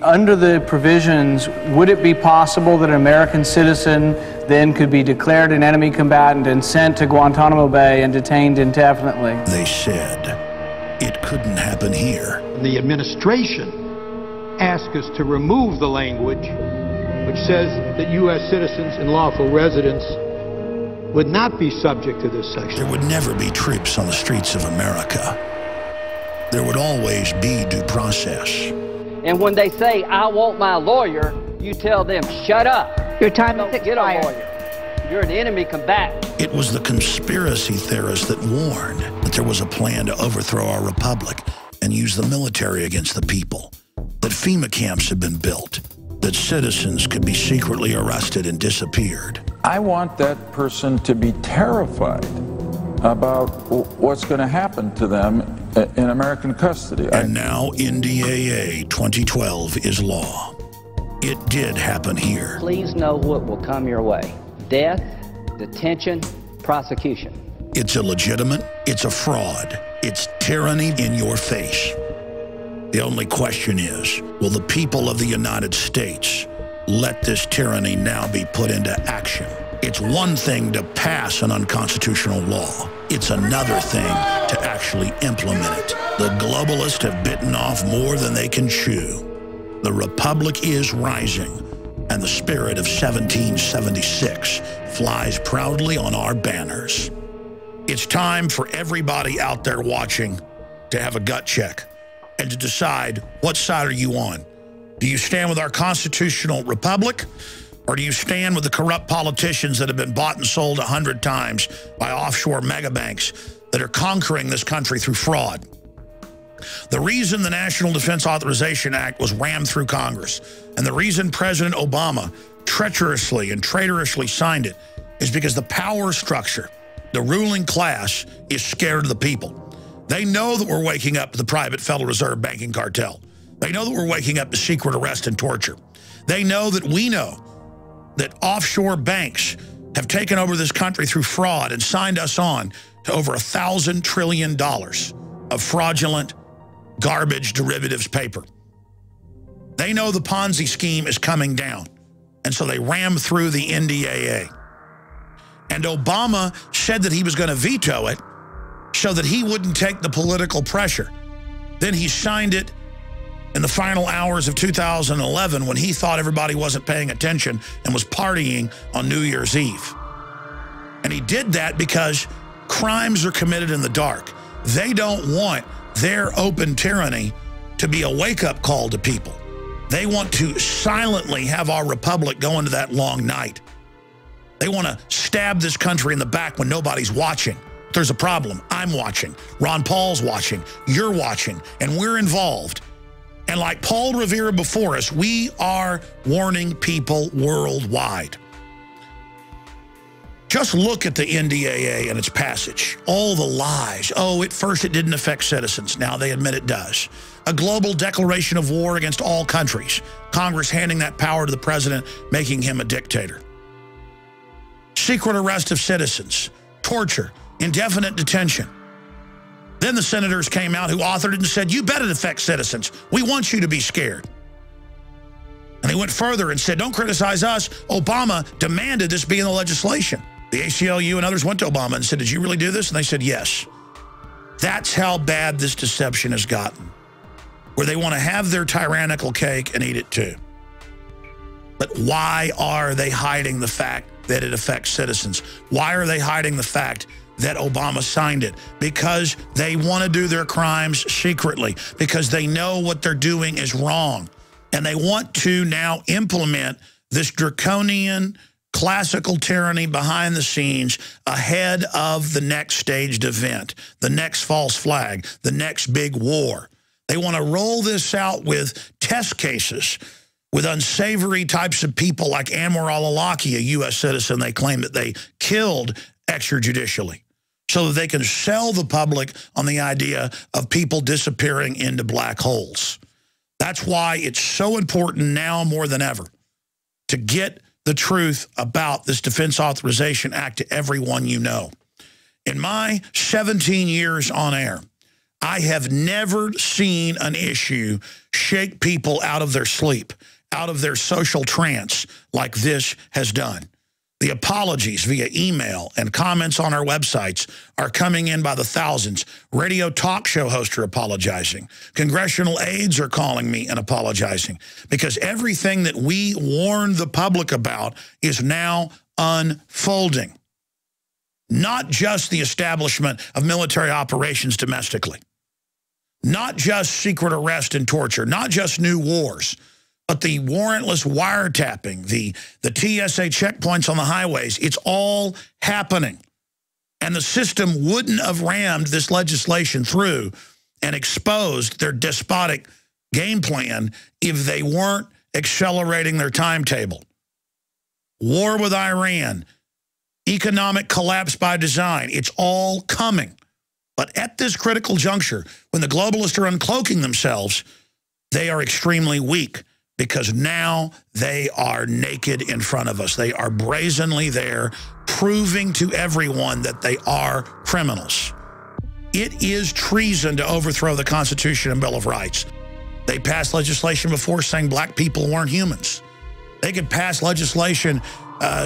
Under the provisions, would it be possible that an American citizen then could be declared an enemy combatant and sent to Guantanamo Bay and detained indefinitely? They said it couldn't happen here. The administration asked us to remove the language which says that U.S. citizens and lawful residents would not be subject to this section. There would never be troops on the streets of America. There would always be due process. And when they say, I want my lawyer, you tell them, shut up. Your time Don't is get a expired. lawyer. You're an enemy combatant. It was the conspiracy theorists that warned that there was a plan to overthrow our republic and use the military against the people, that FEMA camps had been built, that citizens could be secretly arrested and disappeared. I want that person to be terrified about what's going to happen to them in American custody. And now NDAA 2012 is law. It did happen here. Please know what will come your way. Death, detention, prosecution. It's illegitimate, it's a fraud, it's tyranny in your face. The only question is, will the people of the United States let this tyranny now be put into action? It's one thing to pass an unconstitutional law. It's another thing to actually implement it. The globalists have bitten off more than they can chew. The republic is rising, and the spirit of 1776 flies proudly on our banners. It's time for everybody out there watching to have a gut check and to decide, what side are you on? Do you stand with our constitutional republic, or do you stand with the corrupt politicians that have been bought and sold 100 times by offshore megabanks that are conquering this country through fraud? The reason the National Defense Authorization Act was rammed through Congress, and the reason President Obama treacherously and traitorously signed it, is because the power structure, the ruling class, is scared of the people. They know that we're waking up to the private Federal Reserve banking cartel. They know that we're waking up to secret arrest and torture. They know that we know that offshore banks have taken over this country through fraud and signed us on to over $1,000 trillion of fraudulent, garbage derivatives paper. They know the Ponzi scheme is coming down, and so they ram through the NDAA. And Obama said that he was going to veto it so that he wouldn't take the political pressure. Then he signed it in the final hours of 2011 when he thought everybody wasn't paying attention and was partying on New Year's Eve. And he did that because crimes are committed in the dark. They don't want their open tyranny to be a wake-up call to people. They want to silently have our republic go into that long night. They want to stab this country in the back when nobody's watching. There's a problem. I'm watching. Ron Paul's watching. You're watching. And we're involved. And like Paul Revere before us, we are warning people worldwide. Just look at the NDAA and its passage. All the lies. Oh, at first it didn't affect citizens. Now they admit it does. A global declaration of war against all countries. Congress handing that power to the president, making him a dictator. Secret arrest of citizens. Torture. Indefinite detention. Then the senators came out who authored it and said, you bet it affects citizens. We want you to be scared. And they went further and said, don't criticize us. Obama demanded this be in the legislation. The ACLU and others went to Obama and said, did you really do this? And they said, yes. That's how bad this deception has gotten, where they want to have their tyrannical cake and eat it too. But why are they hiding the fact that it affects citizens? Why are they hiding the fact that Obama signed it? Because they want to do their crimes secretly, because they know what they're doing is wrong. And they want to now implement this draconian, classical tyranny behind the scenes ahead of the next staged event, the next false flag, the next big war. They want to roll this out with test cases with unsavory types of people like Anwar al-Awlaki, a U.S. citizen they claim that they killed extrajudicially, so that they can sell the public on the idea of people disappearing into black holes. That's why it's so important now more than ever to get the truth about this Defense Authorization Act to everyone you know. In my 17 years on air, I have never seen an issue shake people out of their sleep, out of their social trance like this has done. The apologies via email and comments on our websites are coming in by the thousands. Radio talk show hosts are apologizing. Congressional aides are calling me and apologizing because everything that we warned the public about is now unfolding. Not just the establishment of military operations domestically, not just secret arrest and torture, not just new wars, but the warrantless wiretapping, the TSA checkpoints on the highways, it's all happening. And the system wouldn't have rammed this legislation through and exposed their despotic game plan if they weren't accelerating their timetable. War with Iran, economic collapse by design, it's all coming. But at this critical juncture, when the globalists are uncloaking themselves, they are extremely weak. Because now they are naked in front of us. They are brazenly there, proving to everyone that they are criminals. It is treason to overthrow the Constitution and Bill of Rights. They passed legislation before saying black people weren't humans. They could pass legislation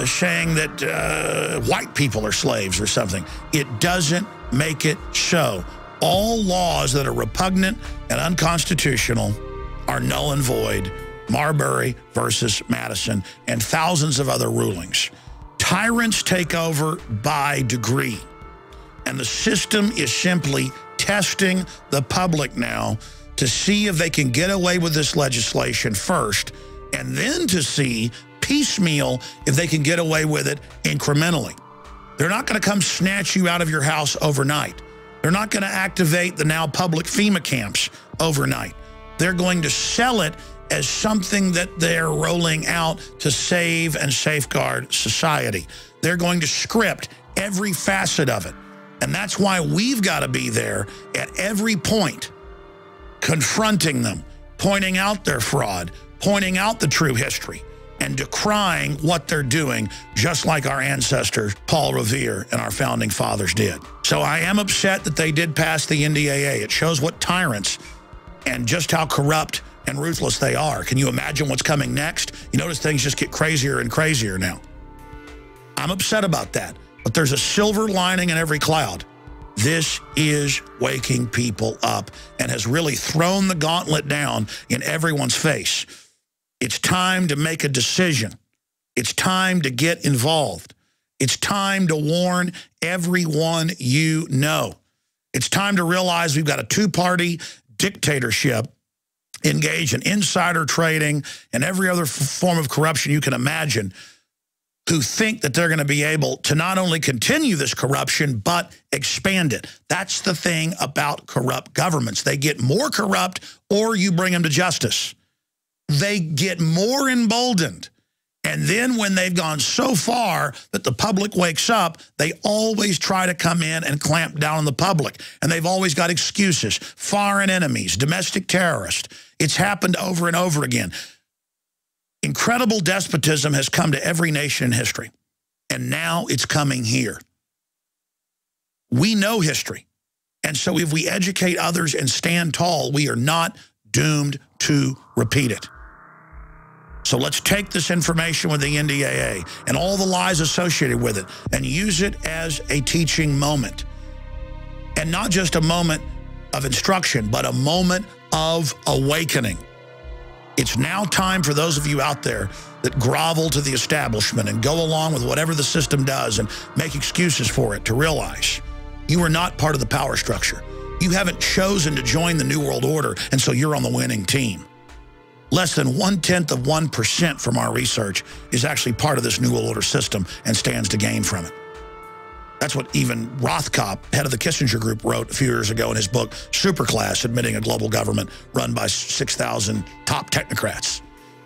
saying that white people are slaves or something. It doesn't make it so. All laws that are repugnant and unconstitutional are null and void. Marbury versus Madison, and thousands of other rulings. Tyrants take over by degree, and the system is simply testing the public now to see if they can get away with this legislation first, and then to see piecemeal if they can get away with it incrementally. They're not going to come snatch you out of your house overnight. They're not going to activate the now public FEMA camps overnight. They're going to sell it as something that they're rolling out to save and safeguard society. They're going to script every facet of it. And that's why we've got to be there at every point, confronting them, pointing out their fraud, pointing out the true history, and decrying what they're doing, just like our ancestors, Paul Revere and our founding fathers did. So I am upset that they did pass the NDAA. It shows what tyrants and just how corrupt and ruthless they are. Can you imagine what's coming next? You notice things just get crazier and crazier now. I'm upset about that, but there's a silver lining in every cloud. This is waking people up and has really thrown the gauntlet down in everyone's face. It's time to make a decision. It's time to get involved. It's time to warn everyone you know. It's time to realize we've got a two-party dictatorship engaged in insider trading and every other form of corruption you can imagine, who think that they're going to be able to not only continue this corruption, but expand it. That's the thing about corrupt governments. They get more corrupt or you bring them to justice. They get more emboldened. And then when they've gone so far that the public wakes up, they always try to come in and clamp down on the public. And they've always got excuses. Foreign enemies, domestic terrorists. It's happened over and over again. Incredible despotism has come to every nation in history. And now it's coming here. We know history. And so if we educate others and stand tall, we are not doomed to repeat it. So let's take this information with the NDAA and all the lies associated with it and use it as a teaching moment. And not just a moment of instruction, but a moment of awakening. It's now time for those of you out there that grovel to the establishment and go along with whatever the system does and make excuses for it to realize you are not part of the power structure. You haven't chosen to join the New World Order, and so you're on the winning team. Less than 0.1% from our research is actually part of this New World Order system and stands to gain from it. That's what even Rothkopf, head of the Kissinger Group, wrote a few years ago in his book, Superclass, admitting a global government run by 6,000 top technocrats.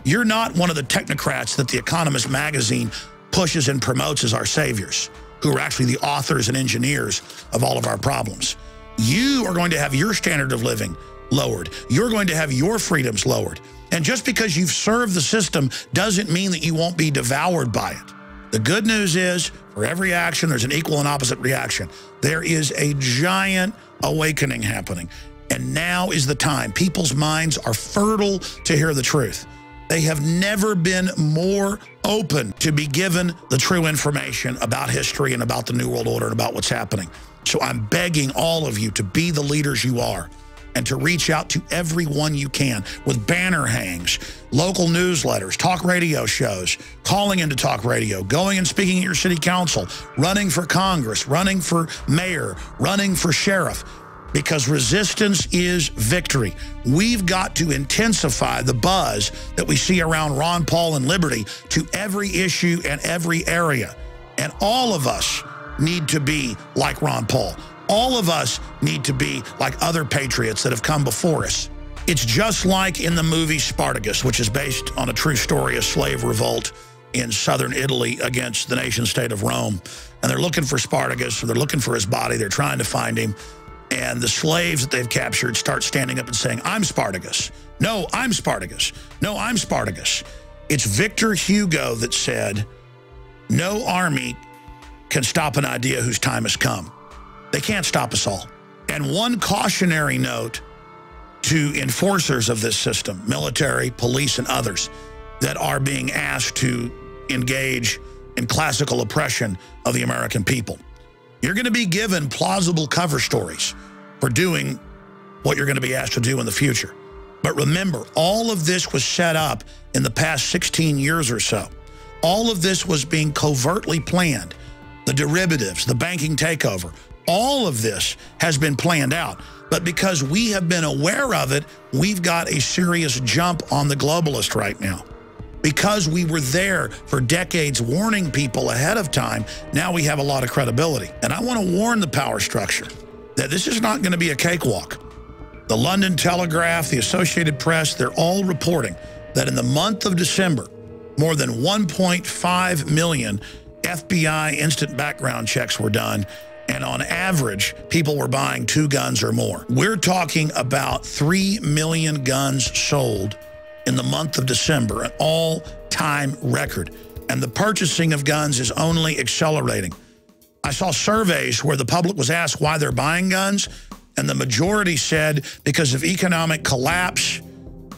You're not one of the technocrats that The Economist magazine pushes and promotes as our saviors, who are actually the authors and engineers of all of our problems. You are going to have your standard of living lowered. You're going to have your freedoms lowered. And just because you've served the system doesn't mean that you won't be devoured by it. The good news is, for every action, there's an equal and opposite reaction. There is a giant awakening happening. And now is the time. People's minds are fertile to hear the truth. They have never been more open to be given the true information about history and about the New World Order and about what's happening. So I'm begging all of you to be the leaders you are and to reach out to everyone you can with banner hangs, local newsletters, talk radio shows, calling into talk radio, going and speaking at your city council, running for Congress, running for mayor, running for sheriff, because resistance is victory. We've got to intensify the buzz that we see around Ron Paul and liberty to every issue and every area. And all of us need to be like Ron Paul. All of us need to be like other patriots that have come before us. It's just like in the movie Spartacus, which is based on a true story of slave revolt in southern Italy against the nation state of Rome. And they're looking for Spartacus, or they're looking for his body. They're trying to find him. And the slaves that they've captured start standing up and saying, "I'm Spartacus. No, I'm Spartacus. No, I'm Spartacus." It's Victor Hugo that said, "No army can stop an idea whose time has come." They can't stop us all. And one cautionary note to enforcers of this system, military, police, and others, that are being asked to engage in classical oppression of the American people. You're going to be given plausible cover stories for doing what you're going to be asked to do in the future. But remember, all of this was set up in the past 16 years or so. All of this was being covertly planned. The derivatives, the banking takeover, all of this has been planned out. But because we have been aware of it, we've got a serious jump on the globalist right now. Because we were there for decades warning people ahead of time, now we have a lot of credibility. And I want to warn the power structure that this is not going to be a cakewalk. The London Telegraph, the Associated Press, they're all reporting that in the month of December, more than 1.5 million FBI instant background checks were done. And on average, people were buying 2 guns or more. We're talking about 3 million guns sold in the month of December, an all-time record. And the purchasing of guns is only accelerating. I saw surveys where the public was asked why they're buying guns, and the majority said because of economic collapse,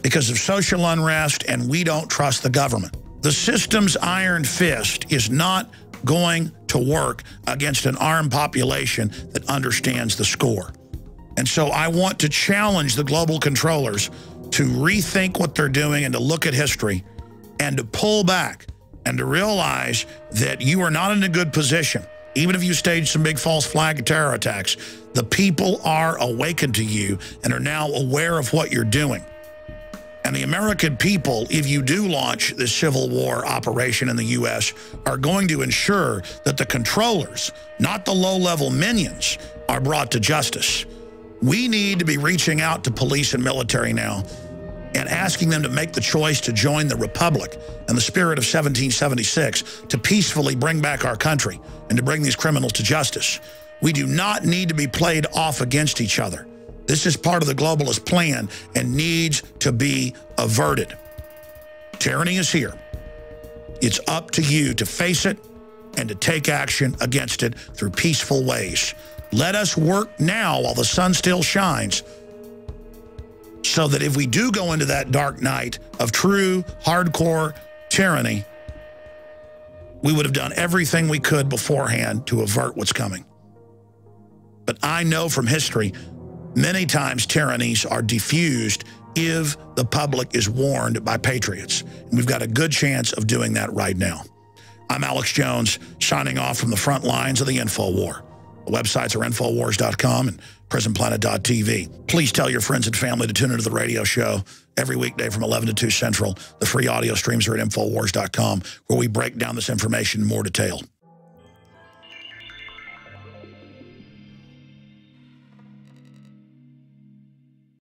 because of social unrest, and we don't trust the government. The system's iron fist is not going to work against an armed population that understands the score. And so I want to challenge the global controllers to rethink what they're doing and to look at history and to pull back and to realize that you are not in a good position. Even if you staged some big false flag terror attacks, the people are awakened to you and are now aware of what you're doing. And the American people, if you do launch this civil war operation in the U.S., are going to ensure that the controllers, not the low-level minions, are brought to justice. We need to be reaching out to police and military now and asking them to make the choice to join the Republic and the spirit of 1776 to peacefully bring back our country and to bring these criminals to justice. We do not need to be played off against each other. This is part of the globalist plan and needs to be averted. Tyranny is here. It's up to you to face it and to take action against it through peaceful ways. Let us work now while the sun still shines, so that if we do go into that dark night of true, hardcore tyranny, we would have done everything we could beforehand to avert what's coming. But I know from history, many times tyrannies are diffused if the public is warned by patriots. And we've got a good chance of doing that right now. I'm Alex Jones, signing off from the front lines of the InfoWar. The websites are Infowars.com and PrisonPlanet.tv. Please tell your friends and family to tune into the radio show every weekday from 11 to 2 Central. The free audio streams are at Infowars.com, where we break down this information in more detail.